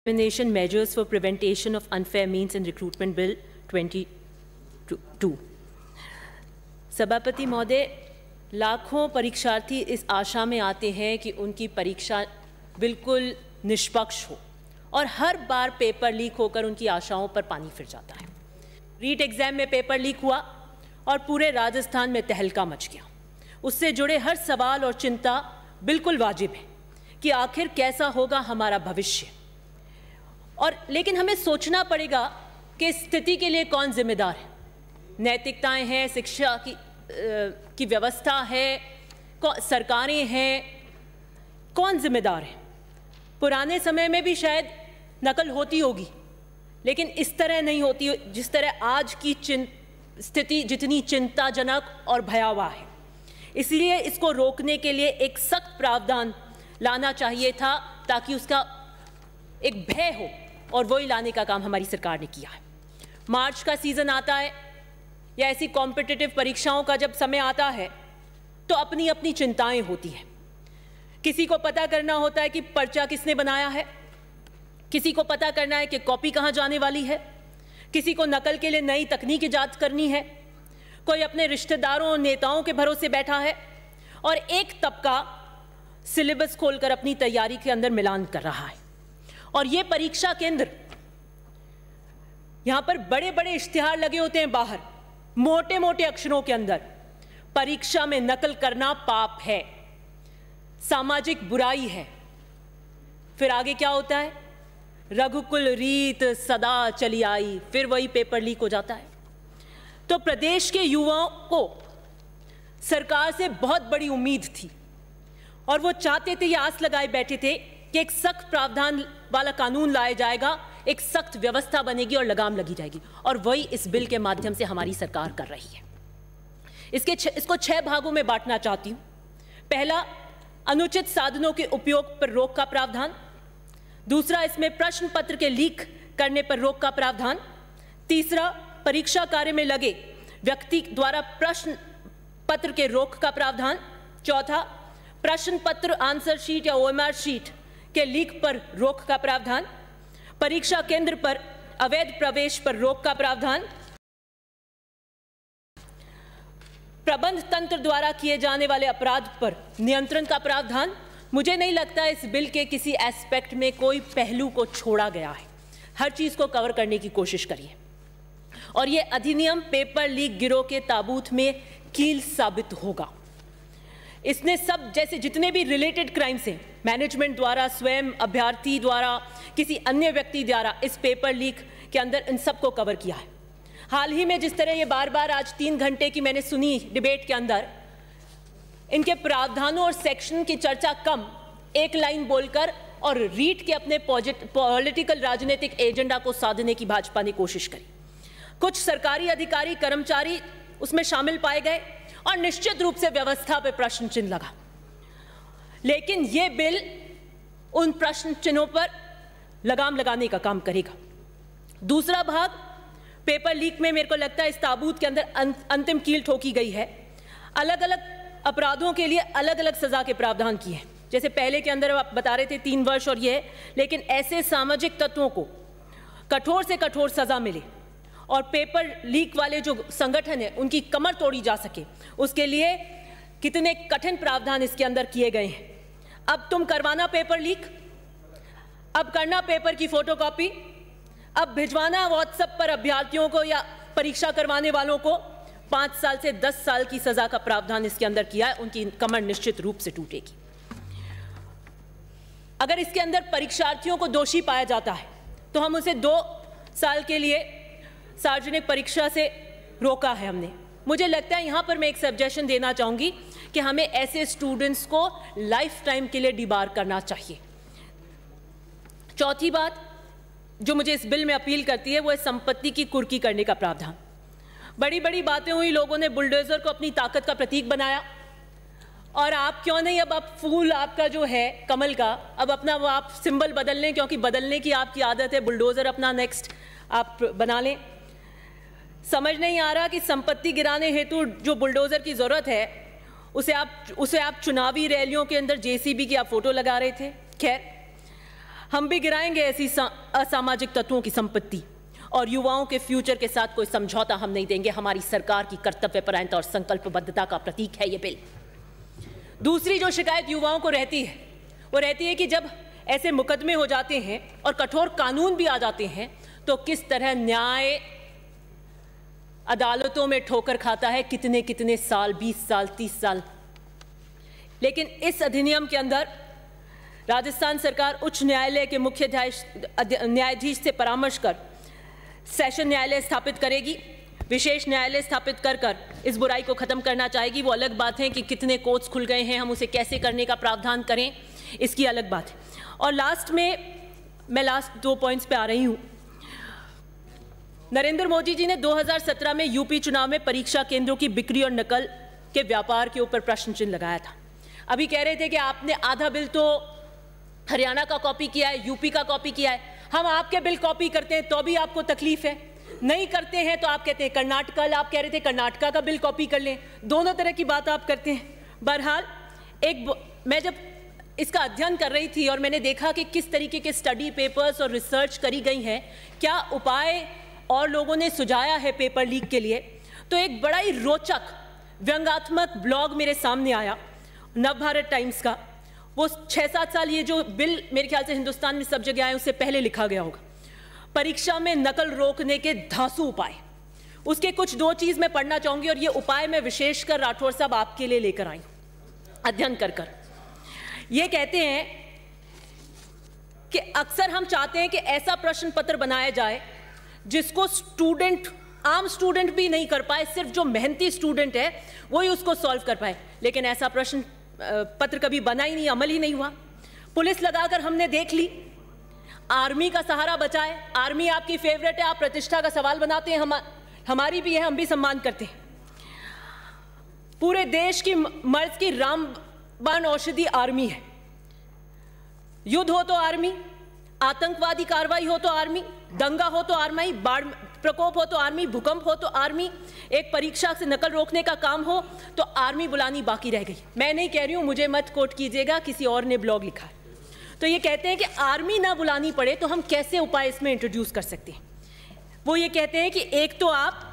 Examination Measures for Prevention of Unfair Means and Recruitment Bill 22। सभापति महोदय, लाखों परीक्षार्थी इस आशा में आते हैं कि उनकी परीक्षा बिल्कुल निष्पक्ष हो और हर बार पेपर लीक होकर उनकी आशाओं पर पानी फिर जाता है। रीट एग्जाम में पेपर लीक हुआ और पूरे राजस्थान में तहलका मच गया। उससे जुड़े हर सवाल और चिंता बिल्कुल वाजिब है कि आखिर कैसा होगा हमारा भविष्य, और लेकिन हमें सोचना पड़ेगा कि इस स्थिति के लिए कौन जिम्मेदार है। नैतिकताएं हैं, शिक्षा की व्यवस्था है, सरकारें हैं, कौन जिम्मेदार है। पुराने समय में भी शायद नकल होती होगी, लेकिन इस तरह नहीं होती जिस तरह आज की स्थिति जितनी चिंताजनक और भयावह है। इसलिए इसको रोकने के लिए एक सख्त प्रावधान लाना चाहिए था ताकि उसका एक भय हो, और वही लाने का काम हमारी सरकार ने किया है। मार्च का सीज़न आता है या ऐसी कॉम्पिटिटिव परीक्षाओं का जब समय आता है तो अपनी अपनी चिंताएं होती हैं। किसी को पता करना होता है कि पर्चा किसने बनाया है, किसी को पता करना है कि कॉपी कहाँ जाने वाली है, किसी को नकल के लिए नई तकनीक ईजाद करनी है, कोई अपने रिश्तेदारों और नेताओं के भरोसे बैठा है, और एक तबका सिलेबस खोलकर अपनी तैयारी के अंदर मिलान कर रहा है। और ये परीक्षा केंद्र, यहां पर बड़े बड़े इश्तिहार लगे होते हैं बाहर, मोटे मोटे अक्षरों के अंदर, परीक्षा में नकल करना पाप है, सामाजिक बुराई है। फिर आगे क्या होता है? रघुकुल रीत सदा चली आई, फिर वही पेपर लीक हो जाता है। तो प्रदेश के युवाओं को सरकार से बहुत बड़ी उम्मीद थी और वो चाहते थे, ये आस लगाए बैठे थे कि एक सख्त प्रावधान वाला कानून लाया जाएगा, एक सख्त व्यवस्था बनेगी और लगाम लगी जाएगी, और वही इस बिल के माध्यम से हमारी सरकार कर रही है। इसको 6 भागों में बांटना चाहती हूं। पहला, अनुचित साधनों के उपयोग पर रोक का प्रावधान। दूसरा, इसमें प्रश्न पत्र के लीक करने पर रोक का प्रावधान। तीसरा, परीक्षा कार्य में लगे व्यक्ति द्वारा प्रश्न पत्र के रोक का प्रावधान। चौथा, प्रश्न पत्र, आंसर शीट या OMR शीट के लीक पर रोक का प्रावधान। परीक्षा केंद्र पर अवैध प्रवेश पर रोक का प्रावधान। प्रबंध तंत्र द्वारा किए जाने वाले अपराध पर नियंत्रण का प्रावधान। मुझे नहीं लगता इस बिल के किसी एस्पेक्ट में कोई पहलू को छोड़ा गया है, हर चीज को कवर करने की कोशिश करिए। और ये अधिनियम पेपर लीक गिरोह के ताबूत में कील साबित होगा। इसने सब, जैसे जितने भी रिलेटेड क्राइम्स हैं, मैनेजमेंट द्वारा, स्वयं अभ्यर्थी द्वारा, किसी अन्य व्यक्ति द्वारा, इस पेपर लीक के अंदर इन सबको कवर किया है। हाल ही में जिस तरह ये बार बार आज 3 घंटे की मैंने सुनी डिबेट के अंदर, इनके प्रावधानों और सेक्शन की चर्चा कम, एक लाइन बोलकर और रीट के अपने पॉलिटिकल राजनीतिक एजेंडा को साधने की भाजपा ने कोशिश करी। कुछ सरकारी अधिकारी, कर्मचारी उसमें शामिल पाए गए और निश्चित रूप से व्यवस्था पर प्रश्न चिन्ह लगा, लेकिन यह बिल उन प्रश्न चिन्हों पर लगाम लगाने का काम करेगा। दूसरा भाग, पेपर लीक में मेरे को लगता है इस ताबूत के अंदर अंतिम कील ठोकी गई है। अलग अलग अपराधों के लिए अलग अलग सजा के प्रावधान किए हैं। जैसे पहले के अंदर आप बता रहे थे 3 वर्ष और ये, लेकिन ऐसे सामाजिक तत्वों को कठोर से कठोर सजा मिले और पेपर लीक वाले जो संगठन है उनकी कमर तोड़ी जा सके, उसके लिए कितने कठिन प्रावधान इसके अंदर किए गए हैं। अब तुम करवाना पेपर लीक, अब करना पेपर की फोटोकॉपी, अब भिजवाना व्हाट्सएप पर अभ्यर्थियों को या परीक्षा करवाने वालों को 5 साल से 10 साल की सजा का प्रावधान इसके अंदर किया है। उनकी कमर निश्चित रूप से टूटेगी। अगर इसके अंदर परीक्षार्थियों को दोषी पाया जाता है तो हम उसे 2 साल के लिए सार्वजनिक परीक्षा से रोका है हमने। मुझे लगता है यहाँ पर मैं एक सजेशन देना चाहूँगी कि हमें ऐसे स्टूडेंट्स को लाइफ टाइम के लिए डिबार करना चाहिए। चौथी बात जो मुझे इस बिल में अपील करती है वो है संपत्ति की कुर्की करने का प्रावधान। बड़ी बड़ी बातें हुई, लोगों ने बुलडोजर को अपनी ताकत का प्रतीक बनाया, और आप क्यों नहीं अब आप फूल आपका जो है कमल का, अब अपना वो आप सिंबल बदल लें, क्योंकि बदलने की आपकी आदत है। बुलडोजर अपना नेक्स्ट आप बना लें। समझ नहीं आ रहा कि संपत्ति गिराने हेतु जो बुलडोजर की जरूरत है उसे आप चुनावी रैलियों के अंदर JCB की आप फोटो लगा रहे थे। खैर, हम भी गिराएंगे ऐसी असामाजिक तत्वों की संपत्ति और युवाओं के फ्यूचर के साथ कोई समझौता हम नहीं देंगे। हमारी सरकार की कर्तव्यपरायणता और संकल्पबद्धता का प्रतीक है ये बिल। दूसरी जो शिकायत युवाओं को रहती है वो रहती है कि जब ऐसे मुकदमे हो जाते हैं और कठोर कानून भी आ जाते हैं तो किस तरह न्याय अदालतों में ठोकर खाता है, कितने कितने साल, 20 साल, 30 साल। लेकिन इस अधिनियम के अंदर राजस्थान सरकार उच्च न्यायालय के मुख्य न्यायाधीश से परामर्श कर सेशन न्यायालय स्थापित करेगी, विशेष न्यायालय स्थापित कर इस बुराई को खत्म करना चाहेगी। वो अलग बात है कि कितने कोर्ट्स खुल गए हैं, हम उसे कैसे करने का प्रावधान करें, इसकी अलग बात है। और लास्ट में मैं लास्ट 2 पॉइंट्स पे आ रही हूँ। नरेंद्र मोदी जी ने 2017 में यूपी चुनाव में परीक्षा केंद्रों की बिक्री और नकल के व्यापार के ऊपर प्रश्न चिन्ह लगाया था। अभी कह रहे थे कि आपने आधा बिल तो हरियाणा का कॉपी किया है, यूपी का कॉपी किया है। हम आपके बिल कॉपी करते हैं तो भी आपको तकलीफ है, नहीं करते हैं तो आप कहते हैं कर्नाटका, आप कह रहे थे कर्नाटका का बिल कॉपी कर लें। दोनों तरह की बात आप करते हैं। बहरहाल मैं जब इसका अध्ययन कर रही थी और मैंने देखा कि किस तरीके के स्टडी पेपर्स और रिसर्च करी गई हैं, क्या उपाय और लोगों ने सुझाया है पेपर लीक के लिए, तो एक बड़ा ही रोचक व्यंग्यात्मक ब्लॉग मेरे सामने आया नवभारत टाइम्स का। वो 6-7 साल, ये जो बिल मेरे ख्याल से हिंदुस्तान में सब जगह आए उससे पहले लिखा गया होगा। परीक्षा में नकल रोकने के धांसू उपाय, उसके कुछ 2 चीज मैं पढ़ना चाहूंगी और ये उपाय मैं विशेषकर राठौर साहब आपके लिए लेकर आई अध्ययन कर। ये कहते हैं कि अक्सर हम चाहते हैं कि ऐसा प्रश्न पत्र बनाया जाए जिसको आम स्टूडेंट भी नहीं कर पाए, सिर्फ जो मेहनती स्टूडेंट है वही उसको सॉल्व कर पाए। लेकिन ऐसा प्रश्न पत्र कभी बना ही नहीं, अमल ही नहीं हुआ। पुलिस लगाकर हमने देख ली, आर्मी का सहारा बचा है। आर्मी आपकी फेवरेट है, आप प्रतिष्ठा का सवाल बनाते हैं, हमारी भी है, हम भी सम्मान करते हैं। पूरे देश की मर्ज की रामबाण औषधि आर्मी है। युद्ध हो तो आर्मी, आतंकवादी कार्रवाई हो तो आर्मी, दंगा हो तो आर्मी, बाढ़ प्रकोप हो तो आर्मी, भूकंप हो तो आर्मी, एक परीक्षा से नकल रोकने का काम हो तो आर्मी बुलानी बाकी रह गई। मैं नहीं कह रही हूं, मुझे मत कोट कीजिएगा, किसी और ने ब्लॉग लिखा है। तो ये कहते हैं कि आर्मी ना बुलानी पड़े तो हम कैसे उपाय इसमें इंट्रोड्यूस कर सकते हैं। वो ये कहते हैं कि एक तो आप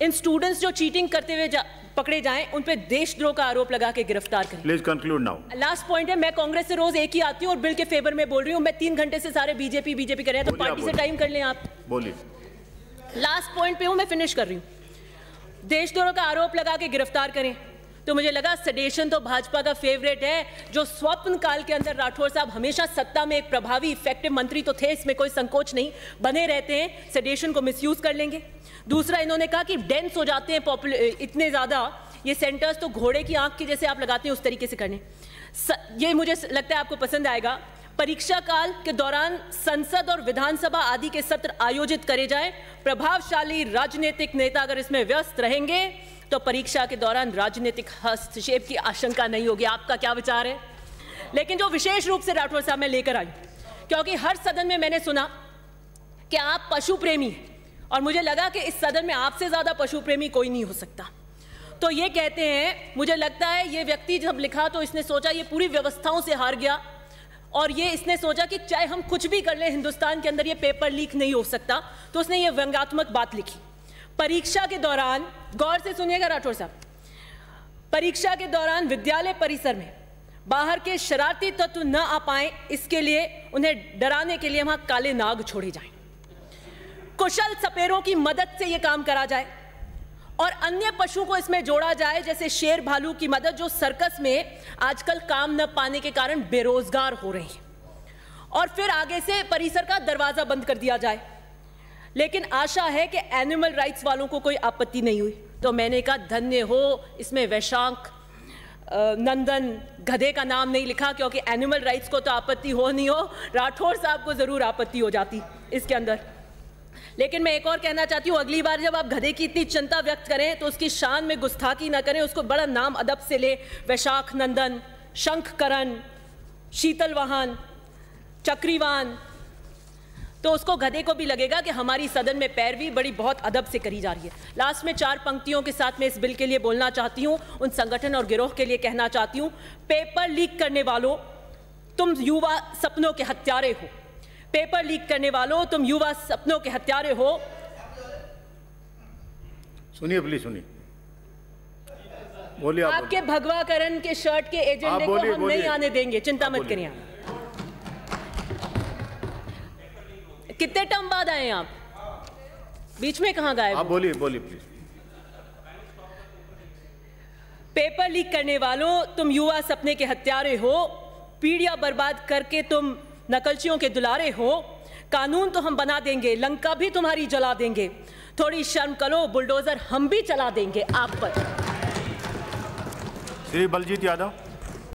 इन स्टूडेंट्स जो चीटिंग करते हुए पकड़े जाएं उन पे देशद्रोह का आरोप लगा के गिरफ्तार करें। Please conclude now. Last point है, मैं कांग्रेस से रोज एक ही आती हूं और बिल के फेवर में बोल रही हूं। मैं 3 घंटे से सारे बीजेपी कर रहे हैं, तो पार्टी से टाइम कर लें आप। बोलिए। लास्ट पॉइंट पे हूं, मैं फिनिश कर रही हूं। देशद्रोह का आरोप लगा के गिरफ्तार करें तो मुझे लगा सेडेशन तो भाजपा का फेवरेट है, जो स्वप्न काल के अंदर राठौर साहब हमेशा सत्ता में एक प्रभावी इफेक्टिव मंत्री तो थे, इसमें कोई संकोच नहीं, बने रहते हैं, सेडेशन को मिसयूज कर लेंगे। दूसरा, इन्होंने कहा कि डेंस हो जाते हैं इतने ज्यादा ये सेंटर्स, तो घोड़े की आंख की जैसे आप लगाते हैं उस तरीके से करने। ये मुझे लगता है आपको पसंद आएगा। परीक्षा काल के दौरान संसद और विधानसभा आदि के सत्र आयोजित करे जाएं। प्रभावशाली राजनीतिक नेता अगर इसमें व्यस्त रहेंगे तो परीक्षा के दौरान राजनीतिक हस्तक्षेप की आशंका नहीं होगी। आपका क्या विचार है? लेकिन जो विशेष रूप से राठौर साहब मैं लेकर आई, क्योंकि हर सदन में मैंने सुना कि आप पशु प्रेमी हैं और मुझे लगा कि इस सदन में आपसे ज्यादा पशु प्रेमी कोई नहीं हो सकता। तो ये कहते हैं, मुझे लगता है ये व्यक्ति जब लिखा तो इसने सोचा ये पूरी व्यवस्थाओं से हार गया और ये इसने सोचा कि चाहे हम कुछ भी कर लें हिंदुस्तान के अंदर ये पेपर लीक नहीं हो सकता, तो उसने ये व्यंग्यात्मक बात लिखी। परीक्षा के दौरान, गौर से सुनिएगा राठौर साहब, परीक्षा के दौरान विद्यालय परिसर में बाहर के शरारती तत्व न आ पाएं, इसके लिए उन्हें डराने के लिए वहां काले नाग छोड़े जाएं। कुशल सपेरों की मदद से यह काम करा जाए और अन्य पशु को इसमें जोड़ा जाए, जैसे शेर भालू की मदद, जो सर्कस में आजकल काम न पाने के कारण बेरोजगार हो रहे हैं। और फिर आगे से परिसर का दरवाजा बंद कर दिया जाए। लेकिन आशा है कि एनिमल राइट्स वालों को कोई आपत्ति नहीं हुई। तो मैंने कहा धन्य हो, इसमें वैशाख नंदन गधे का नाम नहीं लिखा, क्योंकि एनिमल राइट्स को तो आपत्ति हो नहीं हो, राठौर साहब को जरूर आपत्ति हो जाती इसके अंदर। लेकिन मैं एक और कहना चाहती हूँ, अगली बार जब आप गधे की इतनी चिंता व्यक्त करें तो उसकी शान में गुस्ताखी ना करें, उसको बड़ा नाम अदब से ले, वैशाख नंदन, शंखकरण, शीतलवाहन, चक्रीवान, तो उसको गधे को भी लगेगा कि हमारी सदन में पैरवी बड़ी बहुत अदब से करी जा रही है। लास्ट में 4 पंक्तियों के साथ मैं इस बिल के लिए बोलना चाहती हूँ, उन संगठन और गिरोह के लिए कहना चाहती हूँ, पेपर लीक करने वालों, तुम युवा सपनों के हत्यारे हो। पेपर लीक करने वालों, तुम युवा सपनों के हत्यारे हो। सुनिए प्लीज, सुनिए, बोलिए। आपके भगवाकरण के शर्ट के एजेंडे को हम नहीं आने देंगे, चिंता मत करिए। कितने टर्म बाद आए आप? बीच में कहां गए? आप बोलिए, बोलिए प्लीज। पेपर लीक करने वालों, तुम युवा सपने के हत्यारे हो। पीढ़ियां बर्बाद करके तुम नकलचियों के दुलारे हो। कानून तो हम बना देंगे, लंका भी तुम्हारी जला देंगे। थोड़ी शर्म करो, बुलडोजर हम भी चला देंगे आप पर। श्री बलजीत यादव।